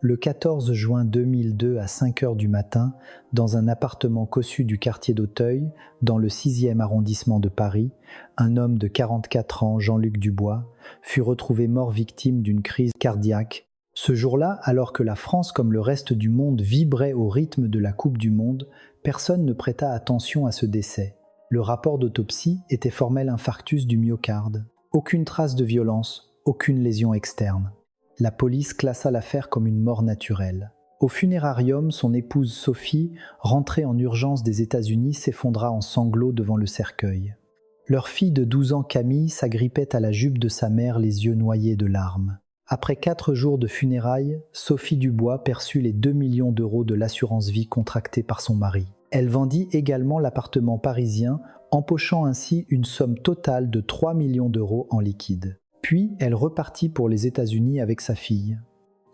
Le 14 juin 2002 à 5 heures du matin, dans un appartement cossu du quartier d'Auteuil, dans le 6e arrondissement de Paris, un homme de 44 ans, Jean-Luc Dubois, fut retrouvé mort victime d'une crise cardiaque. Ce jour-là, alors que la France comme le reste du monde vibrait au rythme de la Coupe du Monde, personne ne prêta attention à ce décès. Le rapport d'autopsie était formel infarctus du myocarde. Aucune trace de violence, aucune lésion externe. La police classa l'affaire comme une mort naturelle. Au funérarium, son épouse Sophie, rentrée en urgence des États-Unis, s'effondra en sanglots devant le cercueil. Leur fille de 12 ans, Camille, s'agrippait à la jupe de sa mère, les yeux noyés de larmes. Après 4 jours de funérailles, Sophie Dubois perçut les 2 millions d'euros de l'assurance vie contractée par son mari. Elle vendit également l'appartement parisien, empochant ainsi une somme totale de 3 millions d'euros en liquide. Puis, elle repartit pour les États-Unis avec sa fille.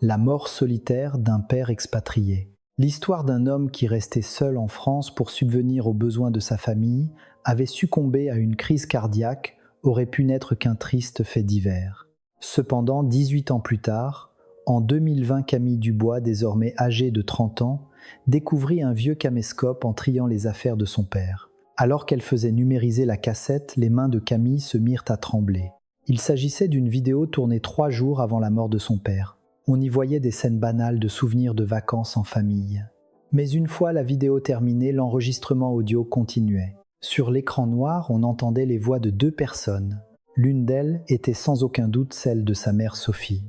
La mort solitaire d'un père expatrié. L'histoire d'un homme qui restait seul en France pour subvenir aux besoins de sa famille, avait succombé à une crise cardiaque, aurait pu n'être qu'un triste fait divers. Cependant, 18 ans plus tard, en 2020, Camille Dubois, désormais âgée de 30 ans, découvrit un vieux caméscope en triant les affaires de son père. Alors qu'elle faisait numériser la cassette, les mains de Camille se mirent à trembler. Il s'agissait d'une vidéo tournée 3 jours avant la mort de son père. On y voyait des scènes banales de souvenirs de vacances en famille. Mais une fois la vidéo terminée, l'enregistrement audio continuait. Sur l'écran noir, on entendait les voix de 2 personnes. L'une d'elles était sans aucun doute celle de sa mère Sophie.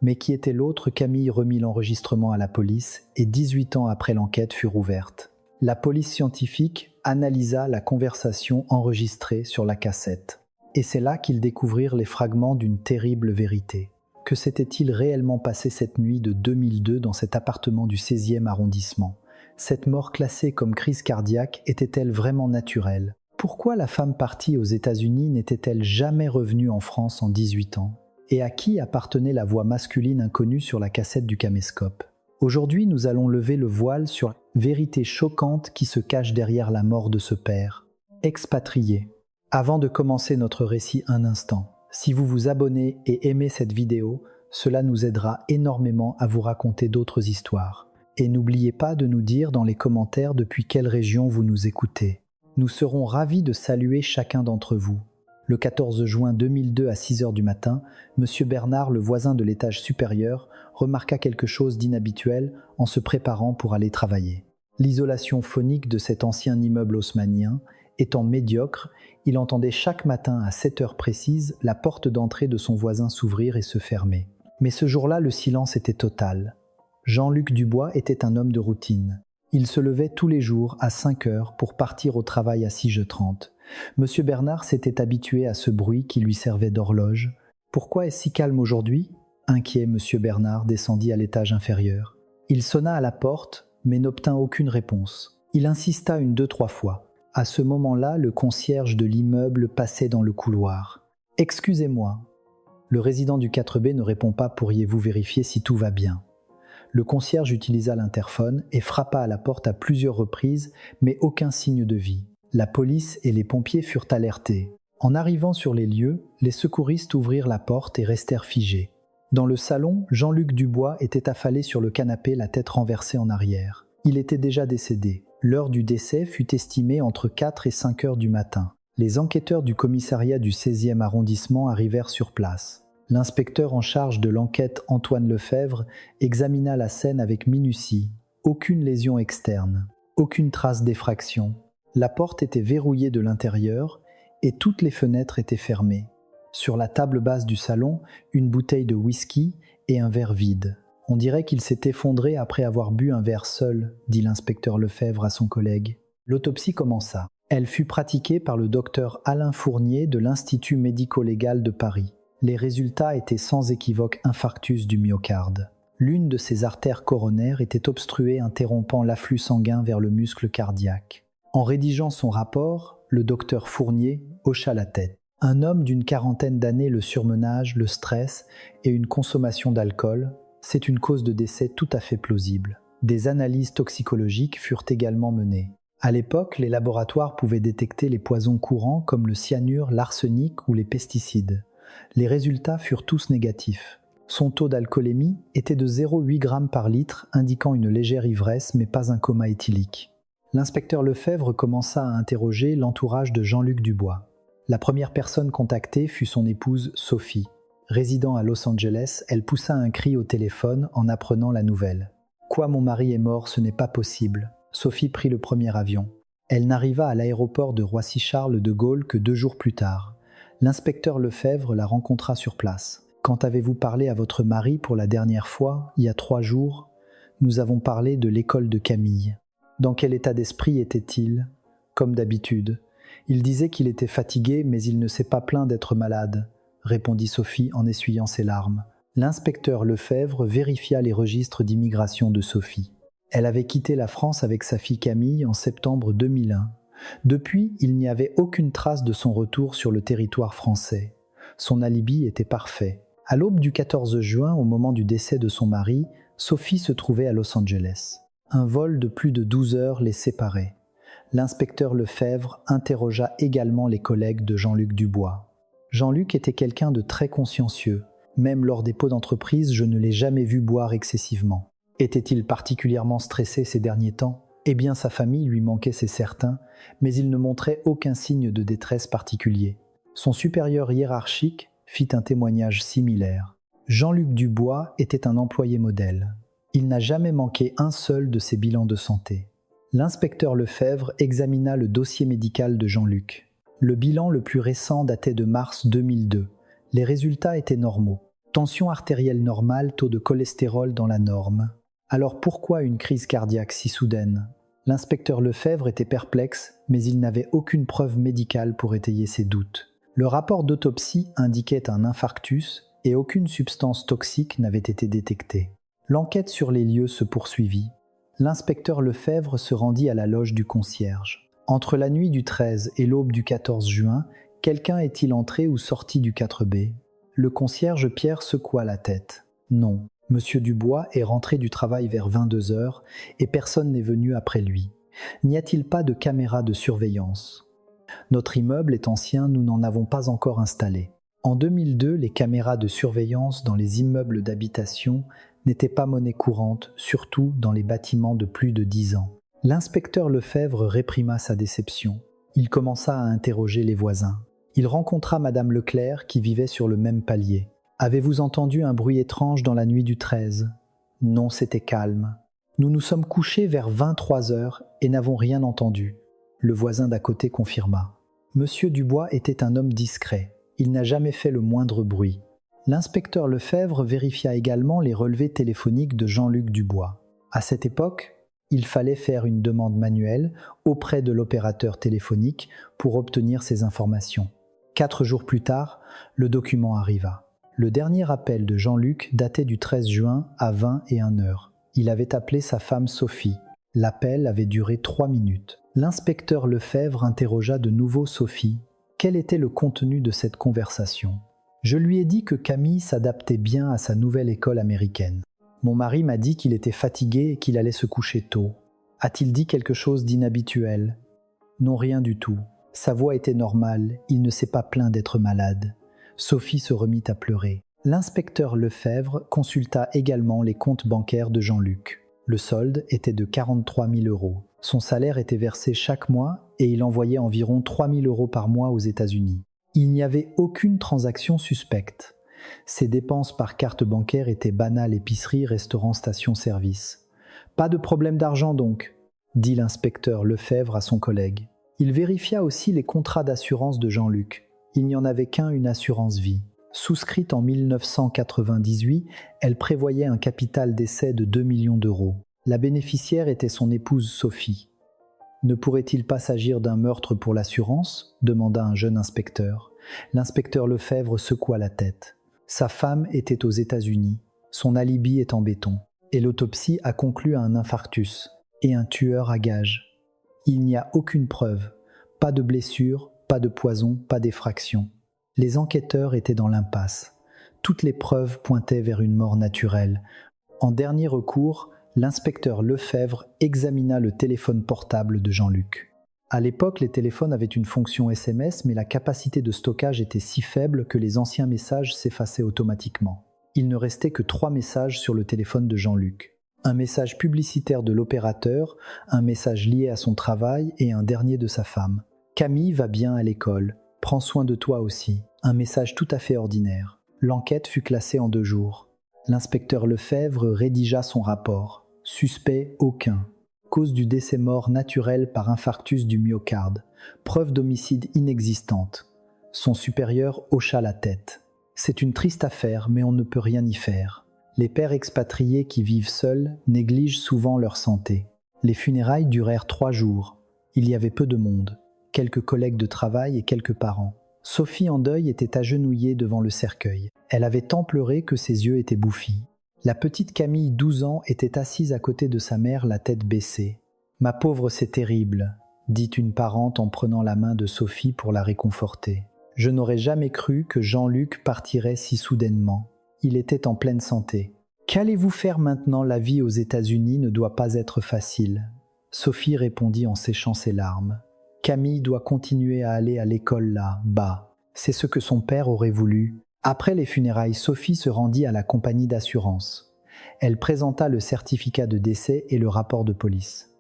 Mais qui était l'autre? Camille remit l'enregistrement à la police et 18 ans après l'enquête fut rouverte. La police scientifique analysa la conversation enregistrée sur la cassette. Et c'est là qu'ils découvrirent les fragments d'une terrible vérité. Que s'était-il réellement passé cette nuit de 2002 dans cet appartement du 16e arrondissement? Cette mort classée comme crise cardiaque était-elle vraiment naturelle? Pourquoi la femme partie aux États-Unis n'était-elle jamais revenue en France en 18 ans? Et à qui appartenait la voix masculine inconnue sur la cassette du caméscope? Aujourd'hui, nous allons lever le voile sur la vérité choquante qui se cache derrière la mort de ce père. Expatrié. Avant de commencer notre récit un instant, si vous vous abonnez et aimez cette vidéo, cela nous aidera énormément à vous raconter d'autres histoires. Et n'oubliez pas de nous dire dans les commentaires depuis quelle région vous nous écoutez. Nous serons ravis de saluer chacun d'entre vous. Le 14 juin 2002 à 6 heures du matin, M. Bernard, le voisin de l'étage supérieur, remarqua quelque chose d'inhabituel en se préparant pour aller travailler. L'isolation phonique de cet ancien immeuble haussmannien étant médiocre, il entendait chaque matin à 7 heures précises la porte d'entrée de son voisin s'ouvrir et se fermer. Mais ce jour-là, le silence était total. Jean-Luc Dubois était un homme de routine. Il se levait tous les jours à 5 heures pour partir au travail à 6h30. Monsieur Bernard s'était habitué à ce bruit qui lui servait d'horloge. Pourquoi est-ce si calme aujourd'hui? Inquiet, Monsieur Bernard descendit à l'étage inférieur. Il sonna à la porte, mais n'obtint aucune réponse. Il insista 2-3 fois. À ce moment-là, le concierge de l'immeuble passait dans le couloir. « Excusez-moi. » Le résident du 4B ne répond pas, pourriez-vous vérifier si tout va bien? Le concierge utilisa l'interphone et frappa à la porte à plusieurs reprises, mais aucun signe de vie. La police et les pompiers furent alertés. En arrivant sur les lieux, les secouristes ouvrirent la porte et restèrent figés. Dans le salon, Jean-Luc Dubois était affalé sur le canapé, la tête renversée en arrière. Il était déjà décédé. L'heure du décès fut estimée entre 4 et 5 heures du matin. Les enquêteurs du commissariat du 16e arrondissement arrivèrent sur place. L'inspecteur en charge de l'enquête, Antoine Lefebvre, examina la scène avec minutie. Aucune lésion externe, aucune trace d'effraction. La porte était verrouillée de l'intérieur et toutes les fenêtres étaient fermées. Sur la table basse du salon, une bouteille de whisky et un verre vide. On dirait qu'il s'est effondré après avoir bu un verre seul, dit l'inspecteur Lefebvre à son collègue. L'autopsie commença. Elle fut pratiquée par le docteur Alain Fournier de l'Institut médico-légal de Paris. Les résultats étaient sans équivoque infarctus du myocarde. L'une de ses artères coronaires était obstruée, interrompant l'afflux sanguin vers le muscle cardiaque. En rédigeant son rapport, le docteur Fournier hocha la tête. Un homme d'une 40aine d'années, le surmenage, le stress et une consommation d'alcool, c'est une cause de décès tout à fait plausible. Des analyses toxicologiques furent également menées. À l'époque, les laboratoires pouvaient détecter les poisons courants comme le cyanure, l'arsenic ou les pesticides. Les résultats furent tous négatifs. Son taux d'alcoolémie était de 0,8 g par litre, indiquant une légère ivresse mais pas un coma éthylique. L'inspecteur Lefebvre commença à interroger l'entourage de Jean-Luc Dubois. La première personne contactée fut son épouse Sophie. Résidant à Los Angeles, elle poussa un cri au téléphone en apprenant la nouvelle. « Quoi, mon mari est mort, ce n'est pas possible !» Sophie prit le premier avion. Elle n'arriva à l'aéroport de Roissy-Charles de Gaulle que 2 jours plus tard. L'inspecteur Lefebvre la rencontra sur place. « Quand avez-vous parlé à votre mari pour la dernière fois, il y a 3 jours ? Nous avons parlé de l'école de Camille. » Dans quel état d'esprit était-il ? Comme d'habitude. Il disait qu'il était fatigué, mais il ne s'est pas plaint d'être malade, répondit Sophie en essuyant ses larmes. L'inspecteur Lefebvre vérifia les registres d'immigration de Sophie. Elle avait quitté la France avec sa fille Camille en septembre 2001. Depuis, il n'y avait aucune trace de son retour sur le territoire français. Son alibi était parfait. À l'aube du 14 juin, au moment du décès de son mari, Sophie se trouvait à Los Angeles. Un vol de plus de 12 heures les séparait. L'inspecteur Lefebvre interrogea également les collègues de Jean-Luc Dubois. Jean-Luc était quelqu'un de très consciencieux. Même lors des pots d'entreprise, je ne l'ai jamais vu boire excessivement. Était-il particulièrement stressé ces derniers temps ? Eh bien, sa famille lui manquait, c'est certain, mais il ne montrait aucun signe de détresse particulier. Son supérieur hiérarchique fit un témoignage similaire. Jean-Luc Dubois était un employé modèle. Il n'a jamais manqué un seul de ses bilans de santé. L'inspecteur Lefebvre examina le dossier médical de Jean-Luc. Le bilan le plus récent datait de mars 2002. Les résultats étaient normaux. Tension artérielle normale, taux de cholestérol dans la norme. Alors pourquoi une crise cardiaque si soudaine ? L'inspecteur Lefebvre était perplexe, mais il n'avait aucune preuve médicale pour étayer ses doutes. Le rapport d'autopsie indiquait un infarctus et aucune substance toxique n'avait été détectée. L'enquête sur les lieux se poursuivit. L'inspecteur Lefebvre se rendit à la loge du concierge. Entre la nuit du 13 et l'aube du 14 juin, quelqu'un est-il entré ou sorti du 4B ? Le concierge Pierre secoua la tête. Non, Monsieur Dubois est rentré du travail vers 22 heures et personne n'est venu après lui. N'y a-t-il pas de caméra de surveillance ? Notre immeuble est ancien, nous n'en avons pas encore installé. En 2002, les caméras de surveillance dans les immeubles d'habitation n'étaient pas monnaie courante, surtout dans les bâtiments de plus de 10 ans. L'inspecteur Lefebvre réprima sa déception. Il commença à interroger les voisins. Il rencontra Madame Leclerc qui vivait sur le même palier. « Avez-vous entendu un bruit étrange dans la nuit du 13 » ? « Non, c'était calme. Nous nous sommes couchés vers 23 heures et n'avons rien entendu. » Le voisin d'à côté confirma. Monsieur Dubois était un homme discret. Il n'a jamais fait le moindre bruit. L'inspecteur Lefebvre vérifia également les relevés téléphoniques de Jean-Luc Dubois. À cette époque, il fallait faire une demande manuelle auprès de l'opérateur téléphonique pour obtenir ces informations. 4 jours plus tard, le document arriva. Le dernier appel de Jean-Luc datait du 13 juin à 21 heures. Il avait appelé sa femme Sophie. L'appel avait duré 3 minutes. L'inspecteur Lefebvre interrogea de nouveau Sophie. Quel était le contenu de cette conversation ? Je lui ai dit que Camille s'adaptait bien à sa nouvelle école américaine. Mon mari m'a dit qu'il était fatigué et qu'il allait se coucher tôt. A-t-il dit quelque chose d'inhabituel ? Non, rien du tout. Sa voix était normale, il ne s'est pas plaint d'être malade. Sophie se remit à pleurer. L'inspecteur Lefebvre consulta également les comptes bancaires de Jean-Luc. Le solde était de 43 000 €. Son salaire était versé chaque mois et il envoyait environ 3 000 € par mois aux États-Unis. Il n'y avait aucune transaction suspecte. Ses dépenses par carte bancaire étaient banales: épicerie, restaurant, station-service. Pas de problème d'argent donc, dit l'inspecteur Lefebvre à son collègue. Il vérifia aussi les contrats d'assurance de Jean-Luc. Il n'y en avait qu'un, une assurance vie. Souscrite en 1998, elle prévoyait un capital d'essai de 2 millions €. La bénéficiaire était son épouse Sophie. Ne pourrait-il pas s'agir d'un meurtre pour l'assurance ? Demanda un jeune inspecteur. L'inspecteur Lefebvre secoua la tête. Sa femme était aux États-Unis. Son alibi est en béton. Et l'autopsie a conclu à un infarctus et un tueur à gages. Il n'y a aucune preuve. Pas de blessure, pas de poison, pas d'effraction. Les enquêteurs étaient dans l'impasse. Toutes les preuves pointaient vers une mort naturelle. En dernier recours, l'inspecteur Lefebvre examina le téléphone portable de Jean-Luc. À l'époque, les téléphones avaient une fonction SMS, mais la capacité de stockage était si faible que les anciens messages s'effaçaient automatiquement. Il ne restait que 3 messages sur le téléphone de Jean-Luc. Un message publicitaire de l'opérateur, un message lié à son travail et un dernier de sa femme. « Camille va bien à l'école. Prends soin de toi aussi. » Un message tout à fait ordinaire. L'enquête fut classée en 2 jours. L'inspecteur Lefebvre rédigea son rapport. Suspect aucun. Cause du décès mort naturel par infarctus du myocarde. Preuve d'homicide inexistante. Son supérieur hocha la tête. C'est une triste affaire, mais on ne peut rien y faire. Les pères expatriés qui vivent seuls négligent souvent leur santé. Les funérailles durèrent 3 jours. Il y avait peu de monde. Quelques collègues de travail et quelques parents. Sophie en deuil était agenouillée devant le cercueil. Elle avait tant pleuré que ses yeux étaient bouffis. La petite Camille, 12 ans, était assise à côté de sa mère, la tête baissée. « Ma pauvre, c'est terrible », dit une parente en prenant la main de Sophie pour la réconforter. « Je n'aurais jamais cru que Jean-Luc partirait si soudainement. Il était en pleine santé. Qu'allez-vous faire maintenant? La vie aux États-Unis ne doit pas être facile. » Sophie répondit en séchant ses larmes. Camille doit continuer à aller à l'école là-bas. C'est ce que son père aurait voulu. Après les funérailles, Sophie se rendit à la compagnie d'assurance. Elle présenta le certificat de décès et le rapport de police.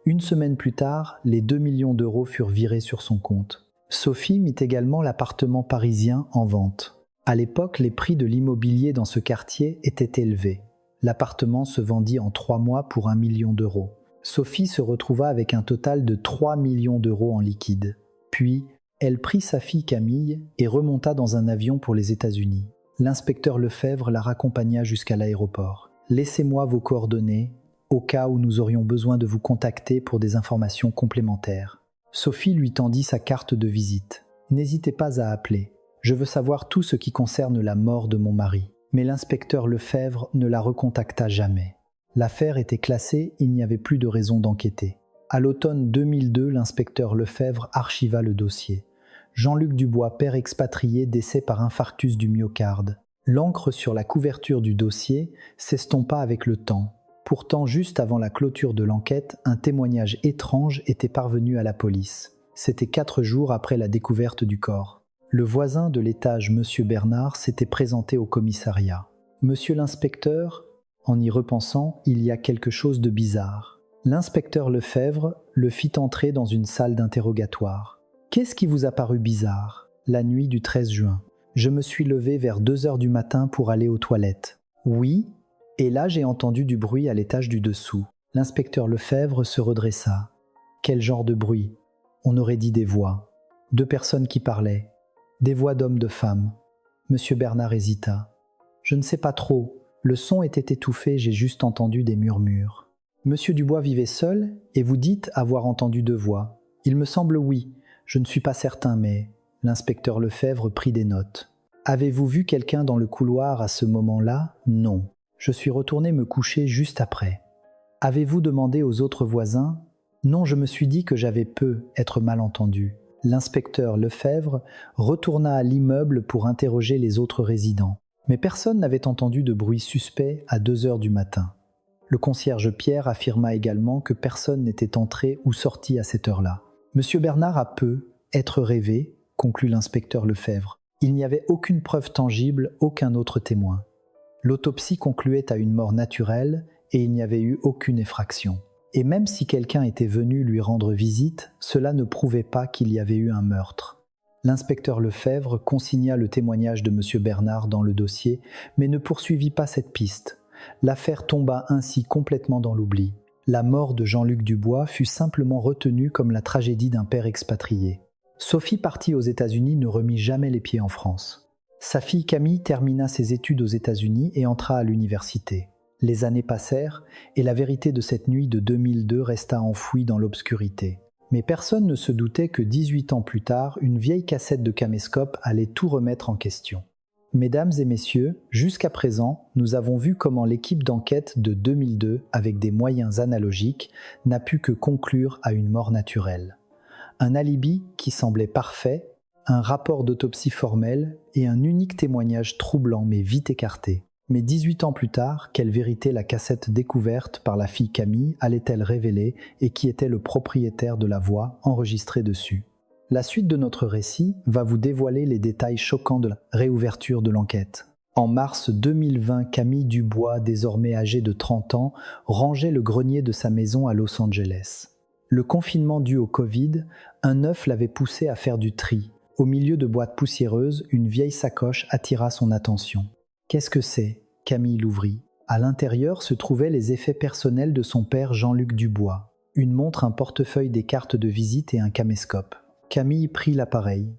1 semaine plus tard, les 2 millions d'euros furent virés sur son compte. Sophie mit également l'appartement parisien en vente. À l'époque, les prix de l'immobilier dans ce quartier étaient élevés. L'appartement se vendit en 3 mois pour 1 million d'euros. Sophie se retrouva avec un total de 3 millions d'euros en liquide. Puis, elle prit sa fille Camille et remonta dans un avion pour les États-Unis. L'inspecteur Lefebvre la raccompagna jusqu'à l'aéroport. « Laissez-moi vos coordonnées, au cas où nous aurions besoin de vous contacter pour des informations complémentaires. » Sophie lui tendit sa carte de visite. « N'hésitez pas à appeler. Je veux savoir tout ce qui concerne la mort de mon mari. » Mais l'inspecteur Lefebvre ne la recontacta jamais. L'affaire était classée, il n'y avait plus de raison d'enquêter. À l'automne 2002, l'inspecteur Lefebvre archiva le dossier. Jean-Luc Dubois, père expatrié, décès par infarctus du myocarde. L'encre sur la couverture du dossier s'estompa avec le temps. Pourtant, juste avant la clôture de l'enquête, un témoignage étrange était parvenu à la police. C'était 4 jours après la découverte du corps. Le voisin de l'étage, M. Bernard, s'était présenté au commissariat. « Monsieur l'inspecteur, en y repensant, il y a quelque chose de bizarre. » L'inspecteur Lefebvre le fit entrer dans une salle d'interrogatoire. « Qu'est-ce qui vous a paru bizarre ?» La nuit du 13 juin. Je me suis levé vers 2 heures du matin pour aller aux toilettes. Oui, et là j'ai entendu du bruit à l'étage du dessous. L'inspecteur Lefebvre se redressa. Quel genre de bruit? On aurait dit des voix. 2 personnes qui parlaient. Des voix d'hommes, de femmes. Monsieur Bernard hésita. Je ne sais pas trop. Le son était étouffé, j'ai juste entendu des murmures. Monsieur Dubois vivait seul, et vous dites avoir entendu 2 voix. Il me semble oui. Je ne suis pas certain, mais... L'inspecteur Lefebvre prit des notes. Avez-vous vu quelqu'un dans le couloir à ce moment-là? Non. Je suis retourné me coucher juste après. Avez-vous demandé aux autres voisins? Non, je me suis dit que j'avais peu être mal entendu. L'inspecteur Lefebvre retourna à l'immeuble pour interroger les autres résidents. Mais personne n'avait entendu de bruit suspect à 2 heures du matin. Le concierge Pierre affirma également que personne n'était entré ou sorti à cette heure-là. Monsieur Bernard a peu être rêvé, conclut l'inspecteur Lefebvre. Il n'y avait aucune preuve tangible, aucun autre témoin. L'autopsie concluait à une mort naturelle et il n'y avait eu aucune effraction. Et même si quelqu'un était venu lui rendre visite, cela ne prouvait pas qu'il y avait eu un meurtre. L'inspecteur Lefebvre consigna le témoignage de M. Bernard dans le dossier, mais ne poursuivit pas cette piste. L'affaire tomba ainsi complètement dans l'oubli. La mort de Jean-Luc Dubois fut simplement retenue comme la tragédie d'un père expatrié. Sophie partie aux États-Unis ne remit jamais les pieds en France. Sa fille Camille termina ses études aux États-Unis et entra à l'université. Les années passèrent et la vérité de cette nuit de 2002 resta enfouie dans l'obscurité. Mais personne ne se doutait que 18 ans plus tard, une vieille cassette de caméscope allait tout remettre en question. Mesdames et messieurs, jusqu'à présent, nous avons vu comment l'équipe d'enquête de 2002, avec des moyens analogiques, n'a pu que conclure à une mort naturelle. Un alibi qui semblait parfait, un rapport d'autopsie formel et un unique témoignage troublant mais vite écarté. Mais 18 ans plus tard, quelle vérité la cassette découverte par la fille Camille allait-elle révéler et qui était le propriétaire de la voix enregistrée dessus? La suite de notre récit va vous dévoiler les détails choquants de la réouverture de l'enquête. En mars 2020, Camille Dubois, désormais âgée de 30 ans, rangeait le grenier de sa maison à Los Angeles. Le confinement dû au Covid, un œuf l'avait poussée à faire du tri. Au milieu de boîtes poussiéreuses, une vieille sacoche attira son attention. « Qu'est-ce que c'est ?» Camille l'ouvrit. À l'intérieur se trouvaient les effets personnels de son père Jean-Luc Dubois. Une montre, un portefeuille, des cartes de visite et un caméscope. Camille prit l'appareil.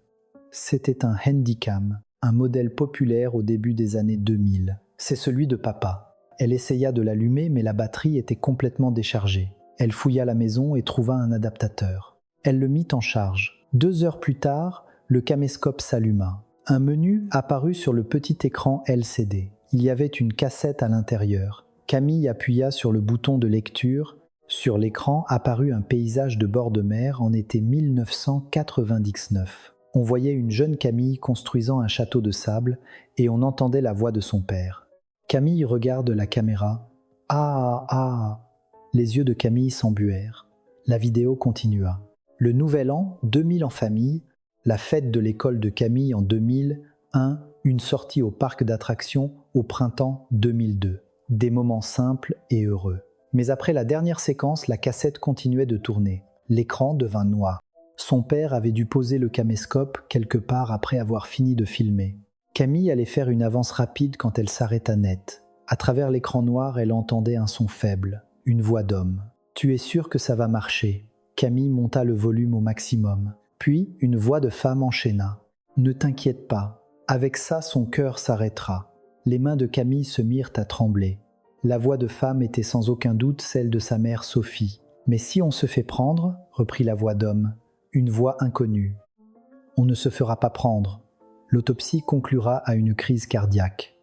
C'était un Handycam, un modèle populaire au début des années 2000. C'est celui de papa. Elle essaya de l'allumer, mais la batterie était complètement déchargée. Elle fouilla la maison et trouva un adaptateur. Elle le mit en charge. 2 heures plus tard, le caméscope s'alluma. Un menu apparut sur le petit écran LCD. Il y avait une cassette à l'intérieur. Camille appuya sur le bouton de lecture. Sur l'écran apparut un paysage de bord de mer en été 1999. On voyait une jeune Camille construisant un château de sable et on entendait la voix de son père. Camille regarde la caméra. « Ah, ah !» Les yeux de Camille s'embuèrent. La vidéo continua. Le nouvel an, 2000 en famille, la fête de l'école de Camille en 2001, une sortie au parc d'attractions au printemps 2002. Des moments simples et heureux. Mais après la dernière séquence, la cassette continuait de tourner. L'écran devint noir. Son père avait dû poser le caméscope quelque part après avoir fini de filmer. Camille allait faire une avance rapide quand elle s'arrêta net. À travers l'écran noir, elle entendait un son faible, une voix d'homme. « Tu es sûr que ça va marcher ?» Camille monta le volume au maximum. Puis, une voix de femme enchaîna. « Ne t'inquiète pas, avec ça son cœur s'arrêtera. » Les mains de Camille se mirent à trembler. La voix de femme était sans aucun doute celle de sa mère Sophie. « Mais si on se fait prendre ?» reprit la voix d'homme. Une voix inconnue. « On ne se fera pas prendre. L'autopsie conclura à une crise cardiaque.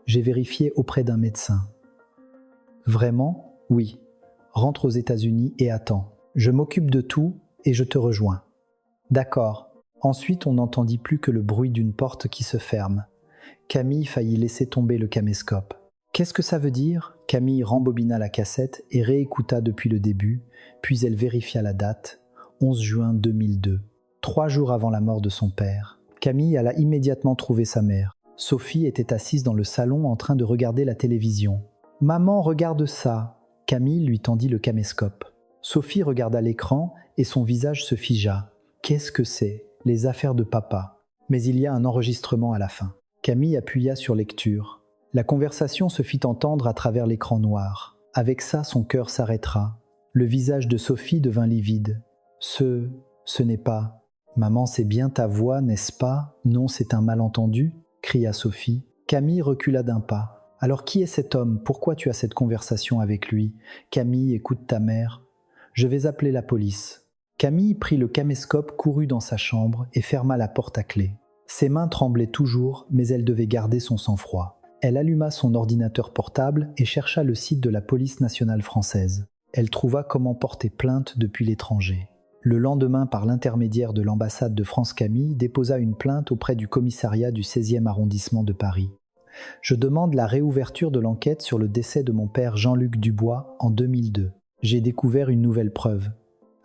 J'ai vérifié auprès d'un médecin. » « Vraiment ? Oui. Rentre aux États-Unis et attends. Je m'occupe de tout et je te rejoins. » « D'accord. » Ensuite, on n'entendit plus que le bruit d'une porte qui se ferme. Camille faillit laisser tomber le caméscope. « Qu'est-ce que ça veut dire ?» Camille rembobina la cassette et réécouta depuis le début, puis elle vérifia la date, 11 juin 2002, 3 jours avant la mort de son père. Camille alla immédiatement trouver sa mère. Sophie était assise dans le salon en train de regarder la télévision. « Maman, regarde ça !» Camille lui tendit le caméscope. Sophie regarda l'écran et son visage se figea. « Qu'est-ce que c'est ? Les affaires de papa. » Mais il y a un enregistrement à la fin. Camille appuya sur lecture. La conversation se fit entendre à travers l'écran noir. Avec ça, son cœur s'arrêtera. Le visage de Sophie devint livide. « Ce n'est pas... »« Maman, c'est bien ta voix, n'est-ce pas ? Non, c'est un malentendu ?» cria Sophie. Camille recula d'un pas. « Alors qui est cet homme ? Pourquoi tu as cette conversation avec lui ? Camille, écoute ta mère. Je vais appeler la police. » Camille prit le caméscope, courut dans sa chambre et ferma la porte à clé. Ses mains tremblaient toujours, mais elle devait garder son sang-froid. Elle alluma son ordinateur portable et chercha le site de la police nationale française. Elle trouva comment porter plainte depuis l'étranger. Le lendemain, par l'intermédiaire de l'ambassade de France, Camille déposa une plainte auprès du commissariat du 16e arrondissement de Paris. « Je demande la réouverture de l'enquête sur le décès de mon père Jean-Luc Dubois en 2002. J'ai découvert une nouvelle preuve. »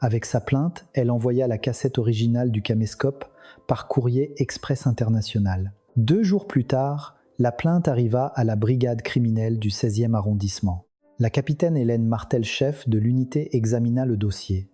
Avec sa plainte, elle envoya la cassette originale du caméscope par courrier express international. 2 jours plus tard, la plainte arriva à la brigade criminelle du 16e arrondissement. La capitaine Hélène Martel, chef de l'unité, examina le dossier.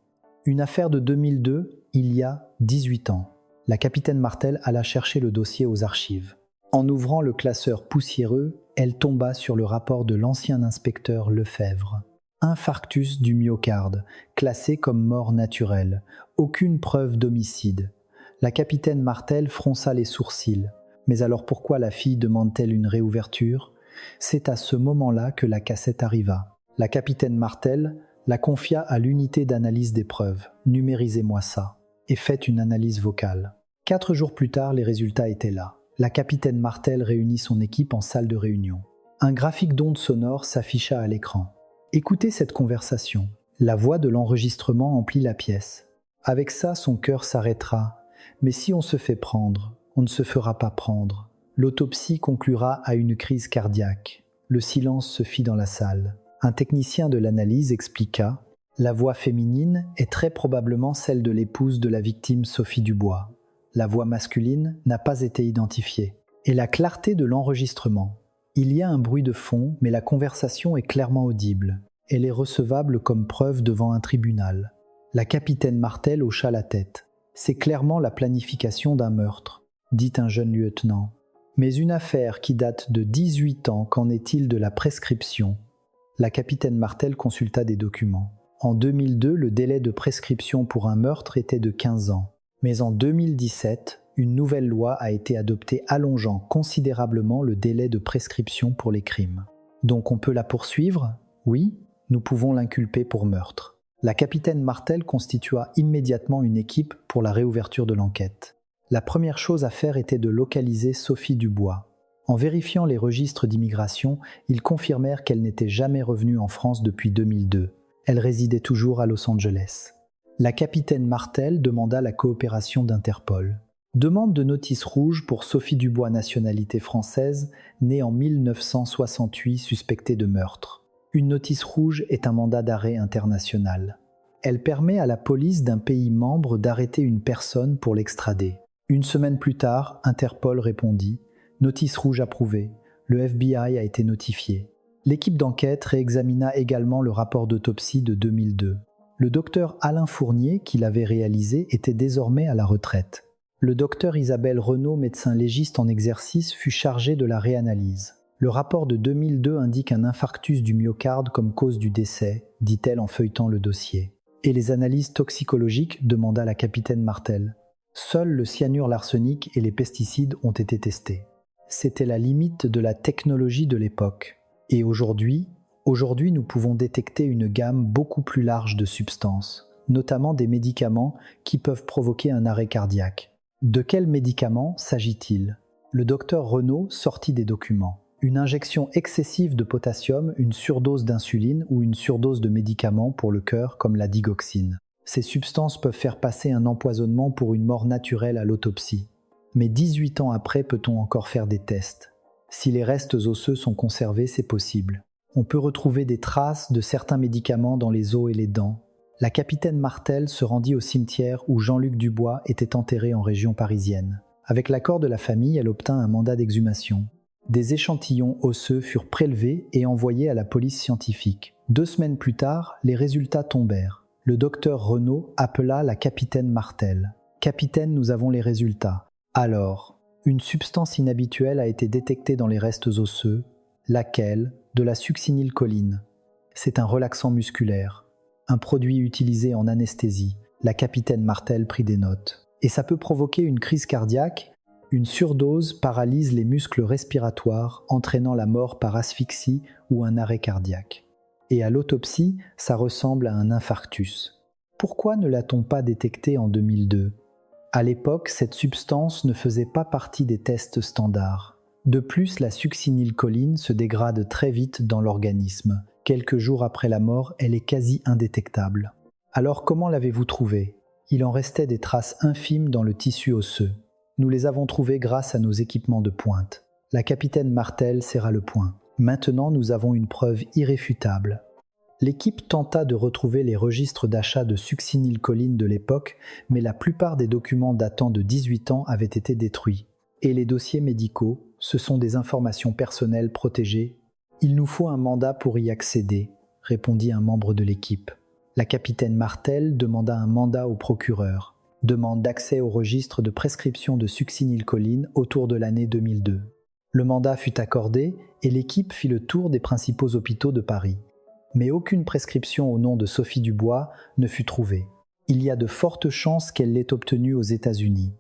Une affaire de 2002, il y a 18 ans. La capitaine Martel alla chercher le dossier aux archives. En ouvrant le classeur poussiéreux, elle tomba sur le rapport de l'ancien inspecteur Lefebvre. Infarctus du myocarde, classé comme mort naturelle. Aucune preuve d'homicide. La capitaine Martel fronça les sourcils. Mais alors pourquoi la fille demande-t-elle une réouverture ? C'est à ce moment-là que la cassette arriva. La capitaine Martel la confia à l'unité d'analyse des preuves. « Numérisez-moi ça. Et faites une analyse vocale. » 4 jours plus tard, les résultats étaient là. La capitaine Martel réunit son équipe en salle de réunion. Un graphique d'ondes sonores s'afficha à l'écran. Écoutez cette conversation. La voix de l'enregistrement emplit la pièce. Avec ça, son cœur s'arrêtera. Mais si on se fait prendre, on ne se fera pas prendre. L'autopsie conclura à une crise cardiaque. Le silence se fit dans la salle. Un technicien de l'analyse expliqua « La voix féminine est très probablement celle de l'épouse de la victime Sophie Dubois. La voix masculine n'a pas été identifiée. » Et la clarté de l'enregistrement. Il y a un bruit de fond, mais la conversation est clairement audible. Elle est recevable comme preuve devant un tribunal. La capitaine Martel hocha la tête. C'est clairement la planification d'un meurtre, dit un jeune lieutenant. Mais une affaire qui date de 18 ans, qu'en est-il de la prescription ? La capitaine Martel consulta des documents. En 2002, le délai de prescription pour un meurtre était de 15 ans. Mais en 2017, une nouvelle loi a été adoptée allongeant considérablement le délai de prescription pour les crimes. Donc on peut la poursuivre ? Oui, nous pouvons l'inculper pour meurtre. La capitaine Martel constitua immédiatement une équipe pour la réouverture de l'enquête. La première chose à faire était de localiser Sophie Dubois. En vérifiant les registres d'immigration, ils confirmèrent qu'elle n'était jamais revenue en France depuis 2002. Elle résidait toujours à Los Angeles. La capitaine Martel demanda la coopération d'Interpol. Demande de notice rouge pour Sophie Dubois, nationalité française, née en 1968, suspectée de meurtre. Une notice rouge est un mandat d'arrêt international. Elle permet à la police d'un pays membre d'arrêter une personne pour l'extrader. Une semaine plus tard, Interpol répondit « Notice rouge approuvée. Le FBI a été notifié ». L'équipe d'enquête réexamina également le rapport d'autopsie de 2002. Le docteur Alain Fournier, qui l'avait réalisé, était désormais à la retraite. Le docteur Isabelle Renaud, médecin légiste en exercice, fut chargé de la réanalyse. Le rapport de 2002 indique un infarctus du myocarde comme cause du décès, dit-elle en feuilletant le dossier. Et les analyses toxicologiques, demanda la capitaine Martel. Seuls le cyanure, l'arsenic et les pesticides ont été testés. C'était la limite de la technologie de l'époque. Et aujourd'hui, nous pouvons détecter une gamme beaucoup plus large de substances, notamment des médicaments qui peuvent provoquer un arrêt cardiaque. De quels médicaments s'agit-il ? Le docteur Renaud sortit des documents. Une injection excessive de potassium, une surdose d'insuline ou une surdose de médicaments pour le cœur comme la digoxine. Ces substances peuvent faire passer un empoisonnement pour une mort naturelle à l'autopsie. Mais 18 ans après, peut-on encore faire des tests ? Si les restes osseux sont conservés, c'est possible. On peut retrouver des traces de certains médicaments dans les os et les dents. La capitaine Martel se rendit au cimetière où Jean-Luc Dubois était enterré en région parisienne. Avec l'accord de la famille, elle obtint un mandat d'exhumation. Des échantillons osseux furent prélevés et envoyés à la police scientifique. 2 semaines plus tard, les résultats tombèrent. Le docteur Renaud appela la capitaine Martel. « Capitaine, nous avons les résultats. » Alors, une substance inhabituelle a été détectée dans les restes osseux. Laquelle ? De la succinylcholine. C'est un relaxant musculaire. Un produit utilisé en anesthésie. La capitaine Martel prit des notes. Et ça peut provoquer une crise cardiaque. Une surdose paralyse les muscles respiratoires, entraînant la mort par asphyxie ou un arrêt cardiaque. Et à l'autopsie, ça ressemble à un infarctus. Pourquoi ne l'a-t-on pas détecté en 2002 ? À l'époque, cette substance ne faisait pas partie des tests standards. De plus, la succinylcholine se dégrade très vite dans l'organisme. Quelques jours après la mort, elle est quasi indétectable. Alors comment l'avez-vous trouvée ? Il en restait des traces infimes dans le tissu osseux. Nous les avons trouvées grâce à nos équipements de pointe. La capitaine Martel serra le poing. Maintenant, nous avons une preuve irréfutable. L'équipe tenta de retrouver les registres d'achat de succinylcholine de l'époque, mais la plupart des documents datant de 18 ans avaient été détruits. Et les dossiers médicaux, ce sont des informations personnelles protégées. Il nous faut un mandat pour y accéder, répondit un membre de l'équipe. La capitaine Martel demanda un mandat au procureur. Demande d'accès au registre de prescription de succinylcholine autour de l'année 2002. Le mandat fut accordé et l'équipe fit le tour des principaux hôpitaux de Paris. Mais aucune prescription au nom de Sophie Dubois ne fut trouvée. Il y a de fortes chances qu'elle l'ait obtenue aux États-Unis.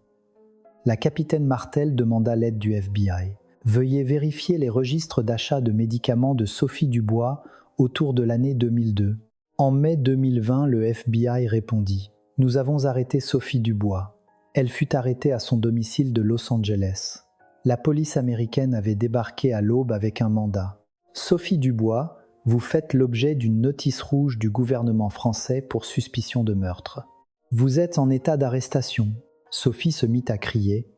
La capitaine Martel demanda l'aide du FBI. Veuillez vérifier les registres d'achat de médicaments de Sophie Dubois autour de l'année 2002. En mai 2020, le FBI répondit. Nous avons arrêté Sophie Dubois. Elle fut arrêtée à son domicile de Los Angeles. La police américaine avait débarqué à l'aube avec un mandat. Sophie Dubois, vous faites l'objet d'une notice rouge du gouvernement français pour suspicion de meurtre. Vous êtes en état d'arrestation. Sophie se mit à crier.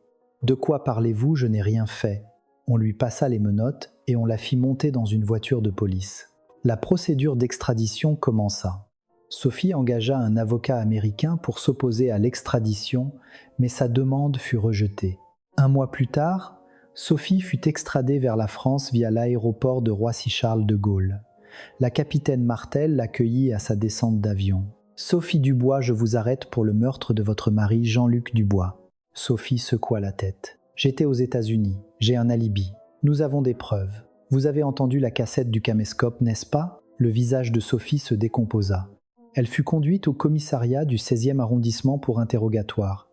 De quoi parlez-vous ? Je n'ai rien fait. On lui passa les menottes et on la fit monter dans une voiture de police. La procédure d'extradition commença. Sophie engagea un avocat américain pour s'opposer à l'extradition, mais sa demande fut rejetée. 1 mois plus tard, Sophie fut extradée vers la France via l'aéroport de Roissy-Charles de Gaulle. La capitaine Martel l'accueillit à sa descente d'avion. « Sophie Dubois, je vous arrête pour le meurtre de votre mari Jean-Luc Dubois. » Sophie secoua la tête. « J'étais aux États-Unis. J'ai un alibi. Nous avons des preuves. Vous avez entendu la cassette du caméscope, n'est-ce pas ?» Le visage de Sophie se décomposa. Elle fut conduite au commissariat du 16e arrondissement pour interrogatoire.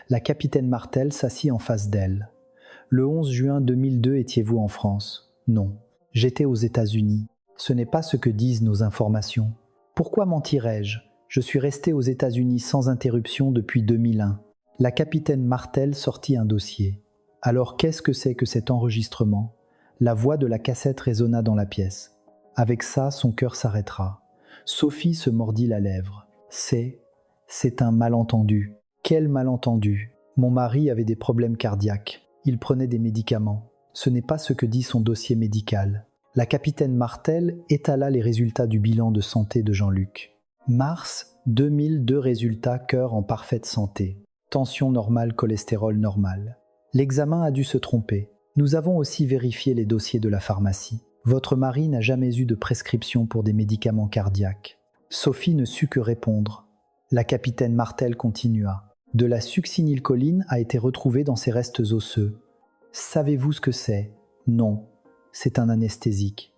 La capitaine Martel s'assit en face d'elle. « Le 11 juin 2002, étiez-vous en France ?»« Non. J'étais aux États-Unis. Ce n'est pas ce que disent nos informations. Pourquoi mentirais-je ? Je suis resté aux États-Unis sans interruption depuis 2001. » La capitaine Martel sortit un dossier. « Alors qu'est-ce que c'est que cet enregistrement ?» La voix de la cassette résonna dans la pièce. Avec ça, son cœur s'arrêtera. Sophie se mordit la lèvre. « C'est un malentendu. » « Quel malentendu ! Mon mari avait des problèmes cardiaques. Il prenait des médicaments. Ce n'est pas ce que dit son dossier médical. » La capitaine Martel étala les résultats du bilan de santé de Jean-Luc. Mars 2002, résultats cœur en parfaite santé. Tension normale, cholestérol normal. L'examen a dû se tromper. Nous avons aussi vérifié les dossiers de la pharmacie. Votre mari n'a jamais eu de prescription pour des médicaments cardiaques. Sophie ne sut que répondre. La capitaine Martel continua. De la succinylcholine a été retrouvée dans ses restes osseux. Savez-vous ce que c'est ? Non. C'est un anesthésique.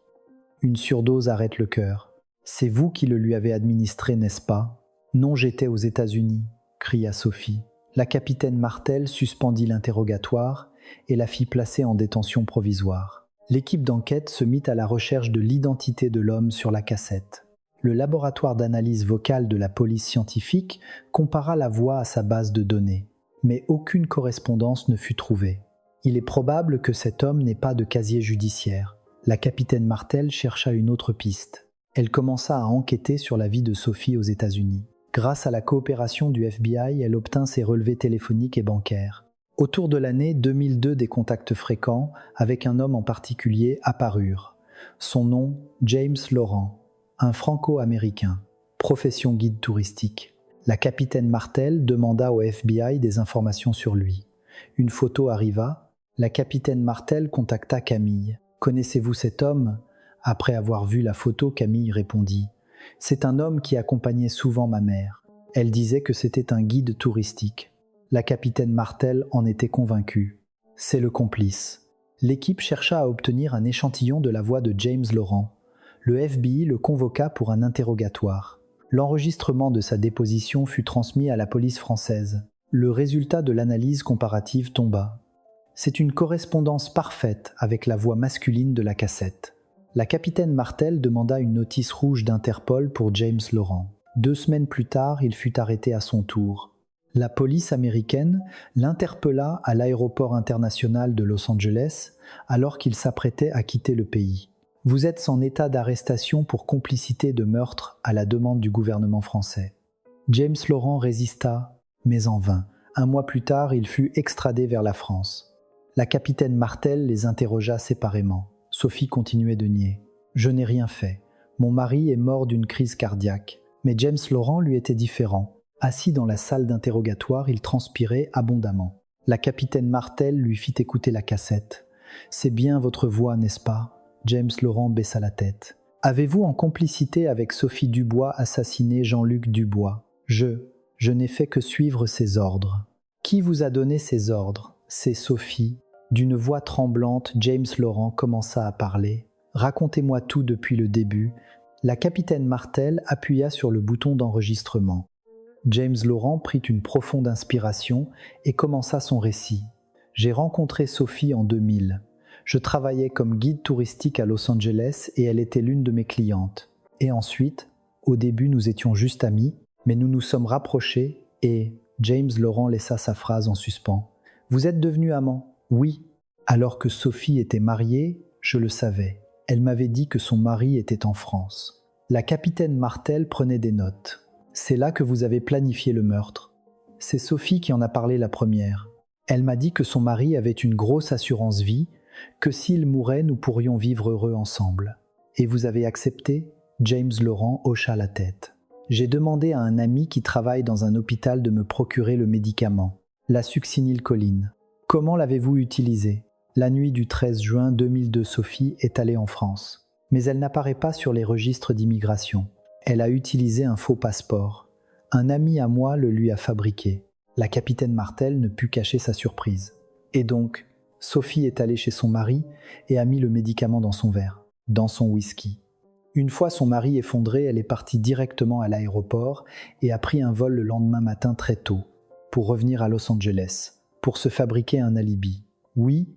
Une surdose arrête le cœur. C'est vous qui le lui avez administré, n'est-ce pas ? Non, j'étais aux États-Unis, cria Sophie. La capitaine Martel suspendit l'interrogatoire et la fit placer en détention provisoire. L'équipe d'enquête se mit à la recherche de l'identité de l'homme sur la cassette. Le laboratoire d'analyse vocale de la police scientifique compara la voix à sa base de données, mais aucune correspondance ne fut trouvée. Il est probable que cet homme n'ait pas de casier judiciaire. La capitaine Martel chercha une autre piste. Elle commença à enquêter sur la vie de Sophie aux États-Unis. Grâce à la coopération du FBI, elle obtint ses relevés téléphoniques et bancaires. Autour de l'année 2002, des contacts fréquents avec un homme en particulier apparurent. Son nom, James Laurent. Un franco-américain, profession guide touristique. La capitaine Martel demanda au FBI des informations sur lui. Une photo arriva. La capitaine Martel contacta Camille. « Connaissez-vous cet homme ?» Après avoir vu la photo, Camille répondit. « C'est un homme qui accompagnait souvent ma mère. Elle disait que c'était un guide touristique. » La capitaine Martel en était convaincue. C'est le complice. L'équipe chercha à obtenir un échantillon de la voix de James Laurent. Le FBI le convoqua pour un interrogatoire. L'enregistrement de sa déposition fut transmis à la police française. Le résultat de l'analyse comparative tomba. C'est une correspondance parfaite avec la voix masculine de la cassette. La capitaine Martel demanda une notice rouge d'Interpol pour James Laurent. 2 semaines plus tard, il fut arrêté à son tour. La police américaine l'interpella à l'aéroport international de Los Angeles alors qu'il s'apprêtait à quitter le pays. Vous êtes en état d'arrestation pour complicité de meurtre à la demande du gouvernement français. James Laurent résista, mais en vain. 1 mois plus tard, il fut extradé vers la France. La capitaine Martel les interrogea séparément. Sophie continuait de nier. « Je n'ai rien fait. Mon mari est mort d'une crise cardiaque. » Mais James Laurent lui était différent. Assis dans la salle d'interrogatoire, il transpirait abondamment. La capitaine Martel lui fit écouter la cassette. « C'est bien votre voix, n'est-ce pas ?» James Laurent baissa la tête. « Avez-vous en complicité avec Sophie Dubois assassiné Jean-Luc Dubois ? » Je n'ai fait que suivre ses ordres. » « Qui vous a donné ces ordres ? » ?»« C'est Sophie. » D'une voix tremblante, James Laurent commença à parler. « Racontez-moi tout depuis le début. » La capitaine Martel appuya sur le bouton d'enregistrement. James Laurent prit une profonde inspiration et commença son récit. « J'ai rencontré Sophie en 2000. Je travaillais comme guide touristique à Los Angeles et elle était l'une de mes clientes. Et ensuite, au début nous étions juste amis, mais nous nous sommes rapprochés et... » James Laurent laissa sa phrase en suspens. « Vous êtes devenus amants ? » ?»« Oui. Alors que Sophie était mariée, je le savais. Elle m'avait dit que son mari était en France. » La capitaine Martel prenait des notes. « C'est là que vous avez planifié le meurtre. » C'est Sophie qui en a parlé la première. Elle m'a dit que son mari avait une grosse assurance vie, que s'il mourait, nous pourrions vivre heureux ensemble. Et vous avez accepté ? James Laurent hocha la tête. J'ai demandé à un ami qui travaille dans un hôpital de me procurer le médicament, la succinylcholine. Comment l'avez-vous utilisé ? La nuit du 13 juin 2002, Sophie est allée en France. Mais elle n'apparaît pas sur les registres d'immigration. Elle a utilisé un faux passeport. Un ami à moi le lui a fabriqué. La capitaine Martel ne put cacher sa surprise. Et donc, Sophie est allée chez son mari et a mis le médicament dans son verre, dans son whisky. Une fois son mari effondré, elle est partie directement à l'aéroport et a pris un vol le lendemain matin très tôt, pour revenir à Los Angeles, pour se fabriquer un alibi. Oui,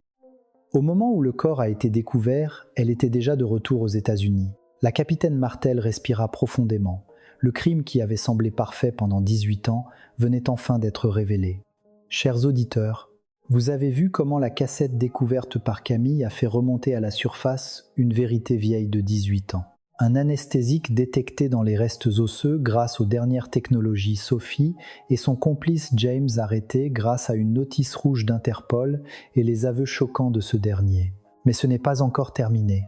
au moment où le corps a été découvert, elle était déjà de retour aux États-Unis. La capitaine Martel respira profondément. Le crime qui avait semblé parfait pendant 18 ans venait enfin d'être révélé. Chers auditeurs, vous avez vu comment la cassette découverte par Camille a fait remonter à la surface une vérité vieille de 18 ans. Un anesthésique détecté dans les restes osseux grâce aux dernières technologies Sophie et son complice James arrêté grâce à une notice rouge d'Interpol et les aveux choquants de ce dernier. Mais ce n'est pas encore terminé.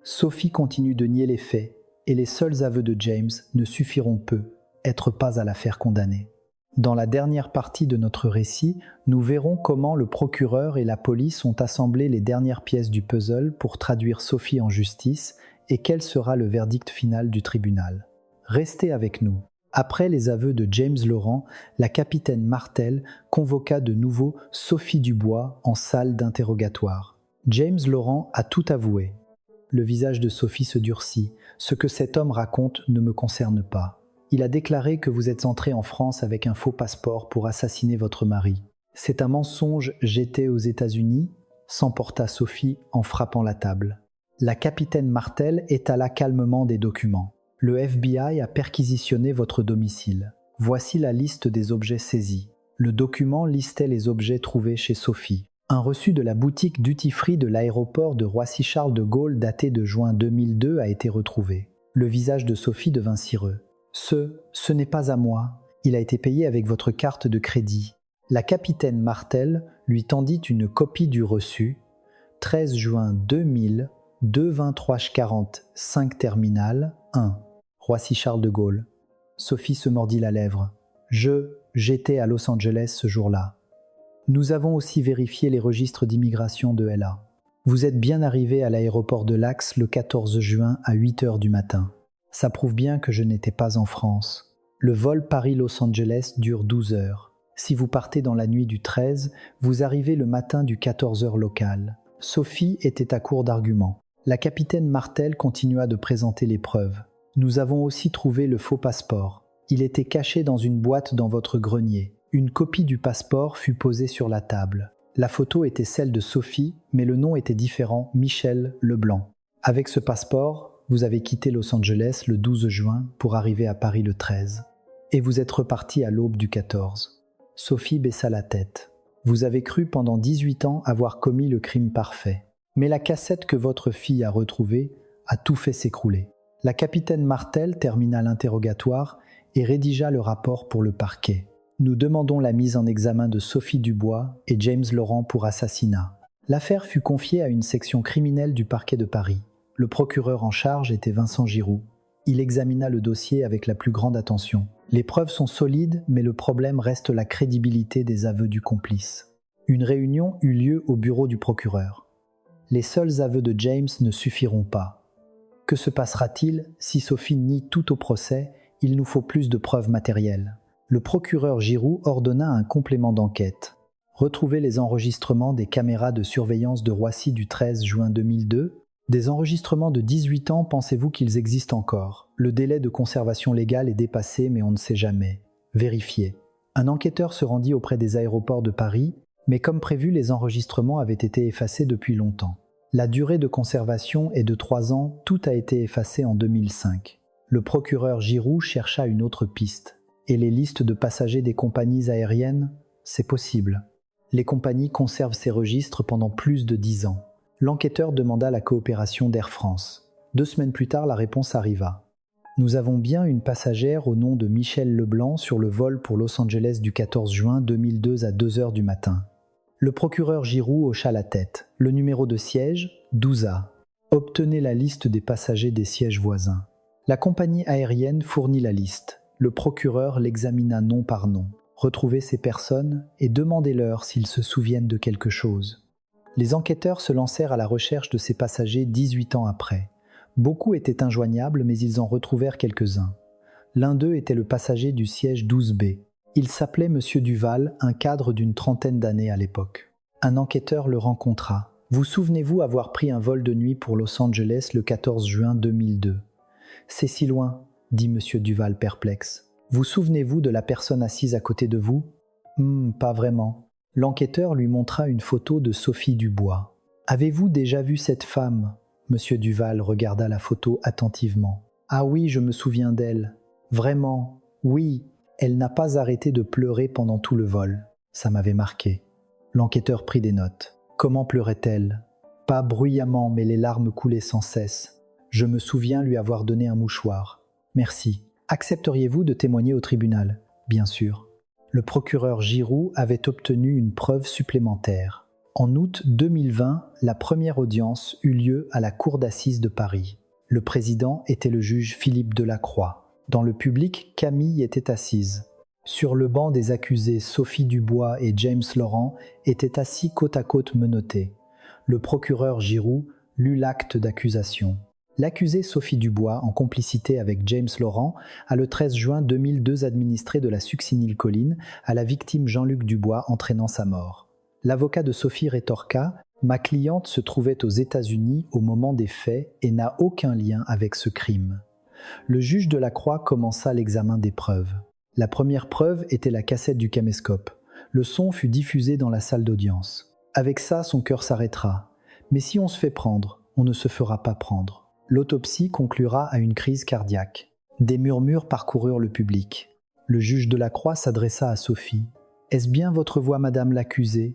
Sophie continue de nier les faits et les seuls aveux de James ne suffiront peu, être pas à la faire condamner. Dans la dernière partie de notre récit, nous verrons comment le procureur et la police ont assemblé les dernières pièces du puzzle pour traduire Sophie en justice et quel sera le verdict final du tribunal. Restez avec nous. Après les aveux de James Laurent, la capitaine Martel convoqua de nouveau Sophie Dubois en salle d'interrogatoire. James Laurent a tout avoué. Le visage de Sophie se durcit. Ce que cet homme raconte ne me concerne pas. Il a déclaré que vous êtes entré en France avec un faux passeport pour assassiner votre mari. C'est un mensonge jeté aux États-Unis, s'emporta Sophie en frappant la table. La capitaine Martel étala calmement des documents. Le FBI a perquisitionné votre domicile. Voici la liste des objets saisis. Le document listait les objets trouvés chez Sophie. Un reçu de la boutique Duty Free de l'aéroport de Roissy-Charles de Gaulle daté de juin 2002 a été retrouvé. Le visage de Sophie devint cireux. Ce n'est pas à moi. Il a été payé avec votre carte de crédit. La capitaine Martel lui tendit une copie du reçu. 13 juin 2000, 22340 5 terminal 1, Roissy-Charles de Gaulle. Sophie se mordit la lèvre. J'étais à Los Angeles ce jour-là. Nous avons aussi vérifié les registres d'immigration de LA. Vous êtes bien arrivé à l'aéroport de Lax le 14 juin à 8h du matin. Ça prouve bien que je n'étais pas en France. Le vol Paris-Los Angeles dure 12 heures. Si vous partez dans la nuit du 13, vous arrivez le matin du 14h local. Sophie était à court d'arguments. La capitaine Martel continua de présenter les preuves. Nous avons aussi trouvé le faux passeport. Il était caché dans une boîte dans votre grenier. Une copie du passeport fut posée sur la table. La photo était celle de Sophie, mais le nom était différent, Michel Leblanc. Avec ce passeport, vous avez quitté Los Angeles le 12 juin pour arriver à Paris le 13. Et vous êtes reparti à l'aube du 14. Sophie baissa la tête. Vous avez cru pendant 18 ans avoir commis le crime parfait. Mais la cassette que votre fille a retrouvée a tout fait s'écrouler. La capitaine Martel termina l'interrogatoire et rédigea le rapport pour le parquet. Nous demandons la mise en examen de Sophie Dubois et James Laurent pour assassinat. L'affaire fut confiée à une section criminelle du parquet de Paris. Le procureur en charge était Vincent Giroux. Il examina le dossier avec la plus grande attention. Les preuves sont solides, mais le problème reste la crédibilité des aveux du complice. Une réunion eut lieu au bureau du procureur. Les seuls aveux de James ne suffiront pas. Que se passera-t-il si Sophie nie tout au procès? Il nous faut plus de preuves matérielles. Le procureur Giroux ordonna un complément d'enquête. Retrouver les enregistrements des caméras de surveillance de Roissy du 13 juin 2002. Des enregistrements de 18 ans, pensez-vous qu'ils existent encore? Le délai de conservation légale est dépassé, mais on ne sait jamais. Vérifiez. Un enquêteur se rendit auprès des aéroports de Paris, mais comme prévu, les enregistrements avaient été effacés depuis longtemps. La durée de conservation est de 3 ans, tout a été effacé en 2005. Le procureur Giroux chercha une autre piste. Et les listes de passagers des compagnies aériennes? C'est possible. Les compagnies conservent ces registres pendant plus de 10 ans. L'enquêteur demanda la coopération d'Air France. 2 semaines plus tard, la réponse arriva. Nous avons bien une passagère au nom de Michel Leblanc sur le vol pour Los Angeles du 14 juin 2002 à 2h du matin. Le procureur Giroux hocha la tête. Le numéro de siège, 12A. Obtenez la liste des passagers des sièges voisins. La compagnie aérienne fournit la liste. Le procureur l'examina nom par nom. Retrouvez ces personnes et demandez-leur s'ils se souviennent de quelque chose. Les enquêteurs se lancèrent à la recherche de ces passagers 18 ans après. Beaucoup étaient injoignables, mais ils en retrouvèrent quelques-uns. L'un d'eux était le passager du siège 12B. Il s'appelait Monsieur Duval, un cadre d'une trentaine d'années à l'époque. Un enquêteur le rencontra. « Vous souvenez-vous avoir pris un vol de nuit pour Los Angeles le 14 juin 2002 ?»« C'est si loin, » dit Monsieur Duval perplexe. « Vous souvenez-vous de la personne assise à côté de vous ?»« Pas vraiment. » L'enquêteur lui montra une photo de Sophie Dubois. « Avez-vous déjà vu cette femme ?» Monsieur Duval regarda la photo attentivement. « Ah oui, je me souviens d'elle. Vraiment, oui, elle n'a pas arrêté de pleurer pendant tout le vol. Ça m'avait marqué. » L'enquêteur prit des notes. « Comment pleurait-elle ? Pas bruyamment, mais les larmes coulaient sans cesse. Je me souviens lui avoir donné un mouchoir. Merci. Accepteriez-vous de témoigner au tribunal ? Bien sûr. » Le procureur Giroux avait obtenu une preuve supplémentaire. En août 2020, la première audience eut lieu à la cour d'assises de Paris. Le président était le juge Philippe Delacroix. Dans le public, Camille était assise. Sur le banc des accusés, Sophie Dubois et James Laurent étaient assis côte à côte menottés. Le procureur Giroux lut l'acte d'accusation. L'accusée Sophie Dubois, en complicité avec James Laurent, a le 13 juin 2002 administré de la succinylcholine à la victime Jean-Luc Dubois, entraînant sa mort. L'avocat de Sophie rétorqua « Ma cliente se trouvait aux États-Unis au moment des faits et n'a aucun lien avec ce crime. » Le juge Delacroix commença l'examen des preuves. La première preuve était la cassette du caméscope. Le son fut diffusé dans la salle d'audience. Avec ça, son cœur s'arrêtera. Mais si on se fait prendre, on ne se fera pas prendre. L'autopsie conclura à une crise cardiaque. Des murmures parcoururent le public. Le juge Delacroix s'adressa à Sophie. « Est-ce bien votre voix, madame l'accusée ?»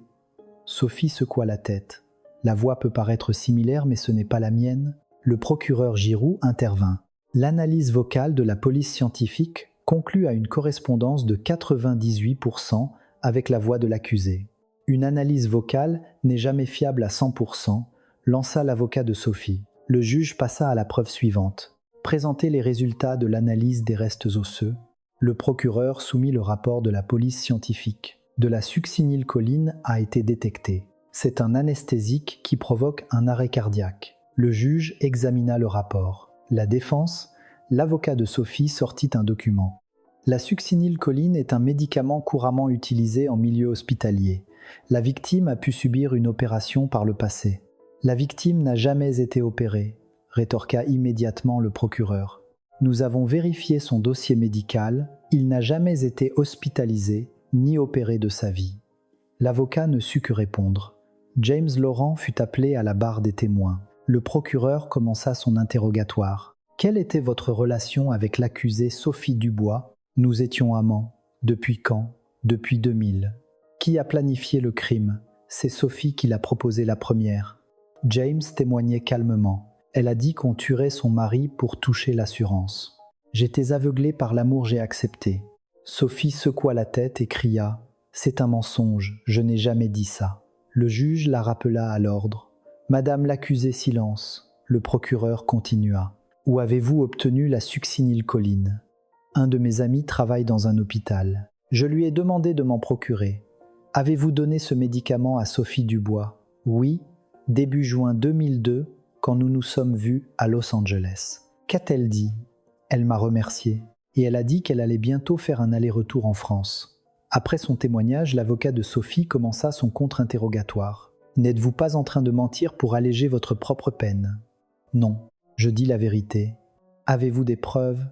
Sophie secoua la tête. « La voix peut paraître similaire, mais ce n'est pas la mienne. » Le procureur Giroux intervint. L'analyse vocale de la police scientifique conclut à une correspondance de 98% avec la voix de l'accusé. Une analyse vocale n'est jamais fiable à 100%, lança l'avocat de Sophie. Le juge passa à la preuve suivante. Présenter les résultats de l'analyse des restes osseux. Le procureur soumit le rapport de la police scientifique. De la succinylcholine a été détectée. C'est un anesthésique qui provoque un arrêt cardiaque. Le juge examina le rapport. La défense, l'avocat de Sophie sortit un document. La succinylcholine est un médicament couramment utilisé en milieu hospitalier. La victime a pu subir une opération par le passé. La victime n'a jamais été opérée, rétorqua immédiatement le procureur. Nous avons vérifié son dossier médical, il n'a jamais été hospitalisé ni opéré de sa vie. L'avocat ne sut que répondre. James Laurent fut appelé à la barre des témoins. Le procureur commença son interrogatoire. Quelle était votre relation avec l'accusée Sophie Dubois ? Nous étions amants. Depuis quand ? Depuis 2000. Qui a planifié le crime ? C'est Sophie qui l'a proposé la première. James témoignait calmement. Elle a dit qu'on tuerait son mari pour toucher l'assurance. J'étais aveuglé par l'amour, j'ai accepté. Sophie secoua la tête et cria « C'est un mensonge, je n'ai jamais dit ça ». Le juge la rappela à l'ordre. « Madame l'accusée, silence ». Le procureur continua. « Où avez-vous obtenu la succinylcholine ? Un de mes amis travaille dans un hôpital. Je lui ai demandé de m'en procurer. Avez-vous donné ce médicament à Sophie Dubois ? Oui, début juin 2002, quand nous nous sommes vus à Los Angeles. Qu'a-t-elle dit ? Elle m'a remercié. Et elle a dit qu'elle allait bientôt faire un aller-retour en France. » Après son témoignage, l'avocat de Sophie commença son contre-interrogatoire. « N'êtes-vous pas en train de mentir pour alléger votre propre peine ? » « Non, je dis la vérité. Avez-vous des preuves ?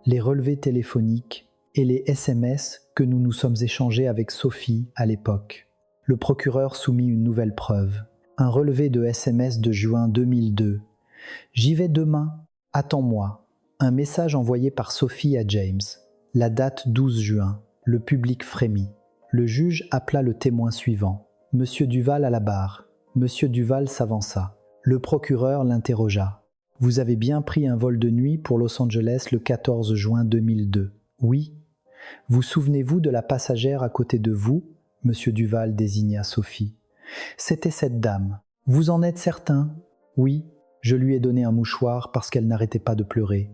Les relevés téléphoniques et les SMS que nous nous sommes échangés avec Sophie à l'époque. » Le procureur soumit une nouvelle preuve. Un relevé de SMS de juin 2002. « J'y vais demain. Attends-moi. » Un message envoyé par Sophie à James. La date 12 juin. Le public frémit. Le juge appela le témoin suivant. Monsieur Duval à la barre. Monsieur Duval s'avança. Le procureur l'interrogea. « Vous avez bien pris un vol de nuit pour Los Angeles le 14 juin 2002 ? » « Oui. »« Vous souvenez-vous de la passagère à côté de vous ?» Monsieur Duval désigna Sophie. « C'était cette dame. Vous en êtes certain ? » « Oui. Je lui ai donné un mouchoir parce qu'elle n'arrêtait pas de pleurer. »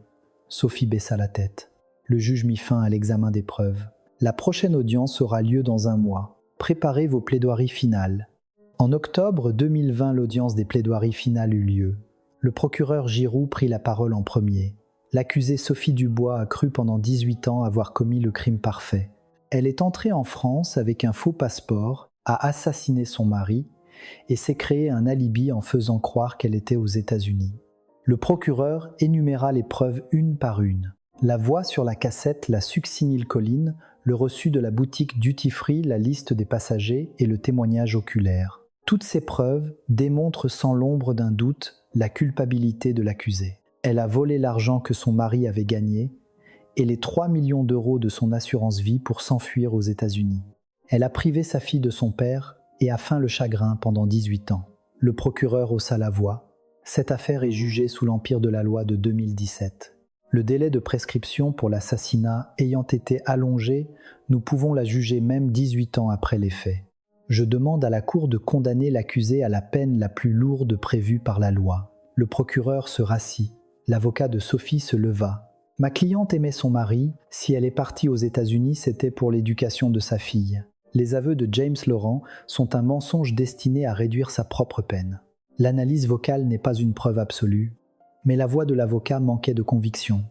Sophie baissa la tête. Le juge mit fin à l'examen des preuves. « La prochaine audience aura lieu dans un mois. Préparez vos plaidoiries finales. » En octobre 2020, l'audience des plaidoiries finales eut lieu. Le procureur Giroux prit la parole en premier. L'accusée Sophie Dubois a cru pendant 18 ans avoir commis le crime parfait. Elle est entrée en France avec un faux passeport, a assassiné son mari et s'est créé un alibi en faisant croire qu'elle était aux États-Unis. Le procureur énuméra les preuves une par une. La voix sur la cassette, la succinylcholine, le reçu de la boutique Duty Free, la liste des passagers et le témoignage oculaire. Toutes ces preuves démontrent sans l'ombre d'un doute la culpabilité de l'accusée. Elle a volé l'argent que son mari avait gagné et les 3 millions d'euros de son assurance vie pour s'enfuir aux États-Unis. Elle a privé sa fille de son père et a feint le chagrin pendant 18 ans. Le procureur haussa la voix. Cette affaire est jugée sous l'empire de la loi de 2017. Le délai de prescription pour l'assassinat ayant été allongé, nous pouvons la juger même 18 ans après les faits. Je demande à la Cour de condamner l'accusé à la peine la plus lourde prévue par la loi. Le procureur se rassit. L'avocat de Sophie se leva. Ma cliente aimait son mari. Si elle est partie aux États-Unis, c'était pour l'éducation de sa fille. Les aveux de James Laurent sont un mensonge destiné à réduire sa propre peine. L'analyse vocale n'est pas une preuve absolue, mais la voix de l'avocat manquait de conviction.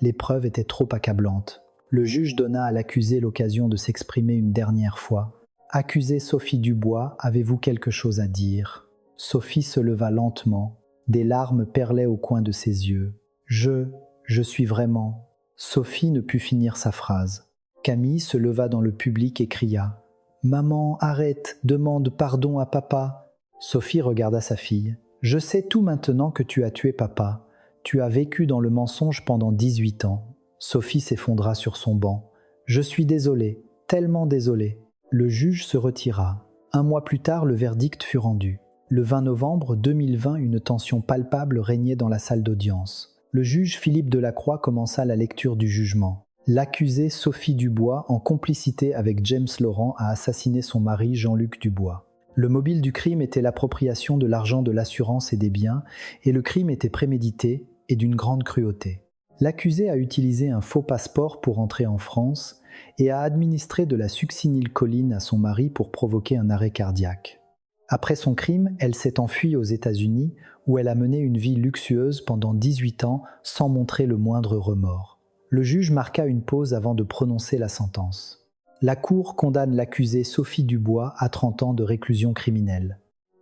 Les preuves étaient trop accablantes. Le juge donna à l'accusé l'occasion de s'exprimer une dernière fois. « Accusée Sophie Dubois, avez-vous quelque chose à dire ?» Sophie se leva lentement. Des larmes perlaient au coin de ses yeux. « Je suis vraiment… » Sophie ne put finir sa phrase. Camille se leva dans le public et cria « Maman, arrête, demande pardon à papa !» Sophie regarda sa fille. « Je sais tout maintenant que tu as tué papa. Tu as vécu dans le mensonge pendant 18 ans. » Sophie s'effondra sur son banc. « Je suis désolée, tellement désolée. » Le juge se retira. 1 mois plus tard, le verdict fut rendu. Le 20 novembre 2020, une tension palpable régnait dans la salle d'audience. Le juge Philippe Delacroix commença la lecture du jugement. L'accusée Sophie Dubois, en complicité avec James Laurent, a assassiné son mari Jean-Luc Dubois. Le mobile du crime était l'appropriation de l'argent de l'assurance et des biens, et le crime était prémédité et d'une grande cruauté. L'accusé a utilisé un faux passeport pour entrer en France et a administré de la succinylcholine à son mari pour provoquer un arrêt cardiaque. Après son crime, elle s'est enfuie aux États-Unis où elle a mené une vie luxueuse pendant 18 ans sans montrer le moindre remords. Le juge marqua une pause avant de prononcer la sentence. La Cour condamne l'accusée Sophie Dubois à 30 ans de réclusion criminelle.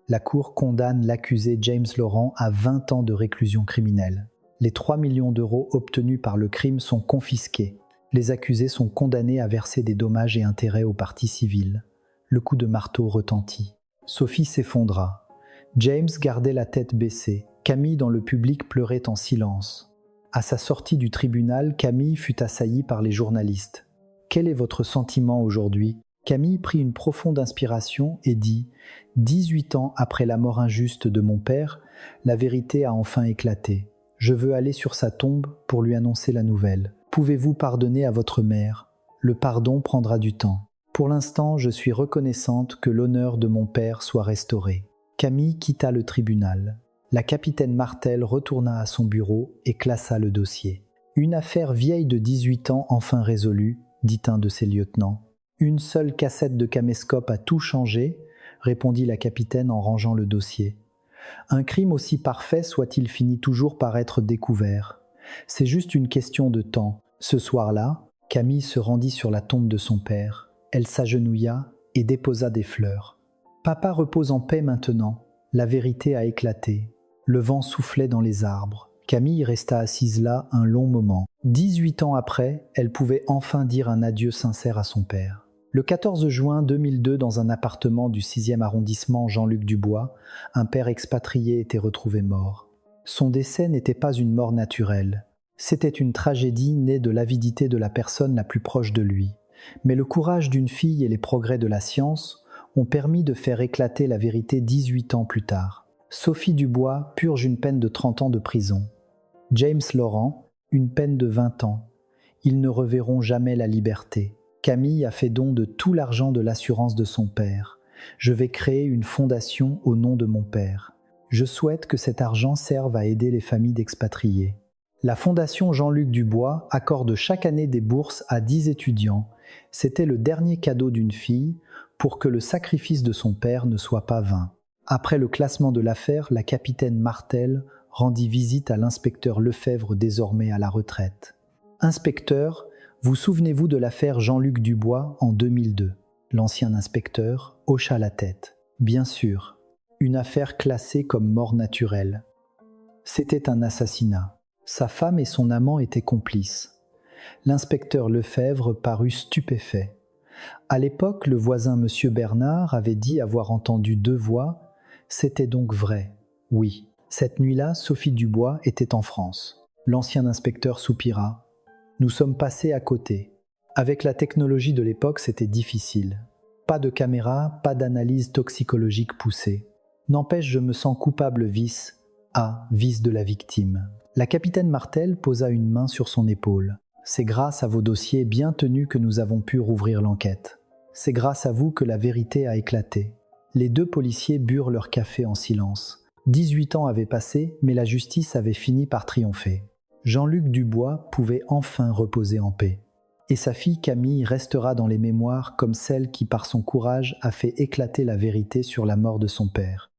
La Cour condamne l'accusé James Laurent à 20 ans de réclusion criminelle. Les 3 millions d'euros obtenus par le crime sont confisqués. Les accusés sont condamnés à verser des dommages et intérêts aux parties civiles. Le coup de marteau retentit. Sophie s'effondra. James gardait la tête baissée. Camille dans le public pleurait en silence. À sa sortie du tribunal, Camille fut assaillie par les journalistes. « Quel est votre sentiment aujourd'hui ?» Camille prit une profonde inspiration et dit « 18 ans après la mort injuste de mon père, la vérité a enfin éclaté. Je veux aller sur sa tombe pour lui annoncer la nouvelle. Pouvez-vous pardonner à votre mère ? Le pardon prendra du temps. Pour l'instant, je suis reconnaissante que l'honneur de mon père soit restauré. » Camille quitta le tribunal. La capitaine Martel retourna à son bureau et classa le dossier. « Une affaire vieille de 18 ans enfin résolue, » dit un de ses lieutenants. « Une seule cassette de caméscope a tout changé, » répondit la capitaine en rangeant le dossier. « Un crime aussi parfait soit-il finit toujours par être découvert. C'est juste une question de temps. » Ce soir-là, Camille se rendit sur la tombe de son père. Elle s'agenouilla et déposa des fleurs. « Papa repose en paix maintenant. La vérité a éclaté. » Le vent soufflait dans les arbres. Camille resta assise là un long moment. 18 ans après, elle pouvait enfin dire un adieu sincère à son père. Le 14 juin 2002, dans un appartement du 6e arrondissement Jean-Luc Dubois, un père expatrié était retrouvé mort. Son décès n'était pas une mort naturelle. C'était une tragédie née de l'avidité de la personne la plus proche de lui. Mais le courage d'une fille et les progrès de la science ont permis de faire éclater la vérité 18 ans plus tard. Sophie Dubois purge une peine de 30 ans de prison. James Laurent, une peine de 20 ans. Ils ne reverront jamais la liberté. Camille a fait don de tout l'argent de l'assurance de son père. Je vais créer une fondation au nom de mon père. Je souhaite que cet argent serve à aider les familles d'expatriés. La Fondation Jean-Luc Dubois accorde chaque année des bourses à 10 étudiants. C'était le dernier cadeau d'une fille pour que le sacrifice de son père ne soit pas vain. Après le classement de l'affaire, la capitaine Martel rendit visite à l'inspecteur Lefebvre, désormais à la retraite. « Inspecteur, vous souvenez-vous de l'affaire Jean-Luc Dubois en 2002 ?» L'ancien inspecteur hocha la tête. « Bien sûr, une affaire classée comme mort naturelle. C'était un assassinat. Sa femme et son amant étaient complices. » L'inspecteur Lefebvre parut stupéfait. À l'époque, le voisin M. Bernard avait dit avoir entendu 2 voix. C'était donc vrai. Oui. Cette nuit-là, Sophie Dubois était en France. L'ancien inspecteur soupira. Nous sommes passés à côté. Avec la technologie de l'époque, c'était difficile. Pas de caméra, pas d'analyse toxicologique poussée. N'empêche, je me sens coupable vice de la victime. La capitaine Martel posa une main sur son épaule. C'est grâce à vos dossiers bien tenus que nous avons pu rouvrir l'enquête. C'est grâce à vous que la vérité a éclaté. Les 2 policiers burent leur café en silence. 18 ans avaient passé, mais la justice avait fini par triompher. Jean-Luc Dubois pouvait enfin reposer en paix. Et sa fille Camille restera dans les mémoires comme celle qui, par son courage, a fait éclater la vérité sur la mort de son père.